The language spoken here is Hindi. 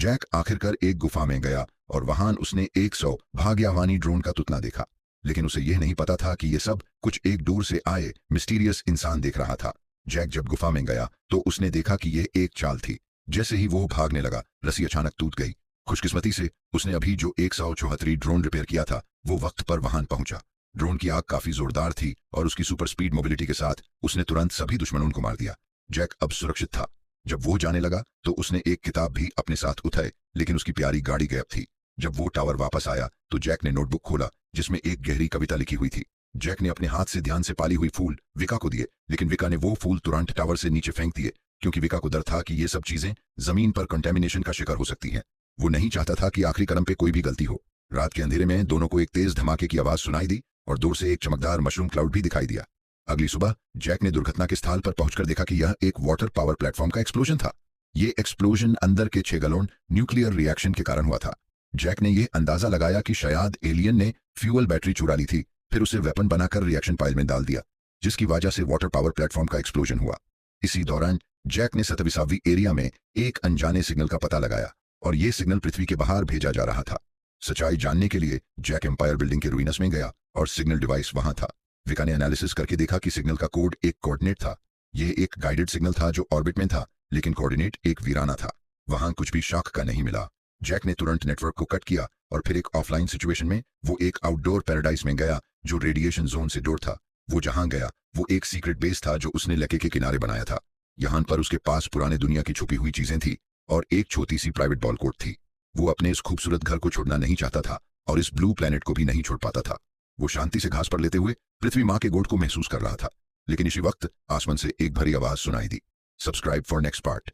जैक आखिरकार एक गुफा में गया और वहां उसने 100 भाग्यवानी ड्रोन का तुतना देखा, लेकिन उसे यह नहीं पता था कि यह सब कुछ एक दूर से आए मिस्टीरियस इंसान देख रहा था। जैक जब गुफा में गया तो उसने देखा कि यह एक चाल थी। जैसे ही वो भागने लगा, रस्सी अचानक टूट गई। खुशकिस्मती से उसने अभी जो 174 ड्रोन रिपेयर किया था वो वक्त पर वहां पहुंचा। ड्रोन की आग काफी जोरदार थी और उसकी सुपर स्पीड मोबिलिटी के साथ उसने तुरंत सभी दुश्मनों को मार दिया। जैक अब सुरक्षित था। जब वो जाने लगा तो उसने एक किताब भी अपने साथ उठाई, लेकिन उसकी प्यारी गाड़ी गायब थी। जब वो टावर वापस आया तो जैक ने नोटबुक खोला जिसमें एक गहरी कविता लिखी हुई थी। जैक ने अपने हाथ से ध्यान से पाली हुई फूल विका को दिए, लेकिन विका ने वो फूल तुरंत टावर से नीचे फेंक दिए, क्योंकि विका को डर था कि ये सब चीजें जमीन पर कंटेमिनेशन का शिकार हो सकती हैं। वो नहीं चाहता था कि आखिरी कदम पे कोई भी गलती हो। रात के अंधेरे में दोनों को एक तेज धमाके की आवाज सुनाई दी और दूर से एक चमकदार मशरूम क्लाउड भी दिखाई दिया। अगली सुबह जैक ने दुर्घटना के स्थल पर पहुंचकर देखा कि यह एक वाटर पावर प्लेटफॉर्म का एक्सप्लोजन था। ये एक्सप्लोजन अंदर के 6 गैलन न्यूक्लियर रिएक्शन के कारण हुआ था। जैक ने यह अंदाजा लगाया कि शायद एलियन ने फ्यूल बैटरी चुरा ली थी, फिर उसे वेपन बनाकर रिएक्शन पाइल में डाल दिया, जिसकी वजह से वाटर पावर प्लेटफॉर्म का एक्सप्लोजन हुआ। इसी दौरान जैक ने 27वीं एरिया में एक अनजाने सिग्नल का पता लगाया और यह सिग्नल पृथ्वी के बाहर भेजा जा रहा था। सच्चाई जानने के लिए जैक एम्पायर बिल्डिंग के रुइनस में गया और सिग्नल डिवाइस वहां था। विका ने एनालिसिस करके देखा कि सिग्नल का कोड एक कोऑर्डिनेट था। यह एक गाइडेड सिग्नल था जो ऑर्बिट में था, लेकिन कोऑर्डिनेट एक वीराना था। वहां कुछ भी शाख का नहीं मिला। जैक ने तुरंत नेटवर्क को कट किया और फिर एक ऑफलाइन सिचुएशन में वो एक आउटडोर पैराडाइज में गया जो रेडिएशन जोन से दूर था। वो जहां गया वो एक सीक्रेट बेस था जो उसने लेके के किनारे बनाया था। यहाँ पर उसके पास पुराने दुनिया की छुपी हुई चीजें थी और एक छोटी सी प्राइवेट बॉल कोर्ट थी। वो अपने इस खूबसूरत घर को छोड़ना नहीं चाहता था और इस ब्लू प्लेनेट को भी नहीं छोड़ पाता था। वो शांति से घास पर लेते हुए पृथ्वी माँ के गोद को महसूस कर रहा था, लेकिन इसी वक्त आसमान से एक भरी आवाज सुनाई दी, सब्सक्राइब फॉर नेक्स्ट पार्ट।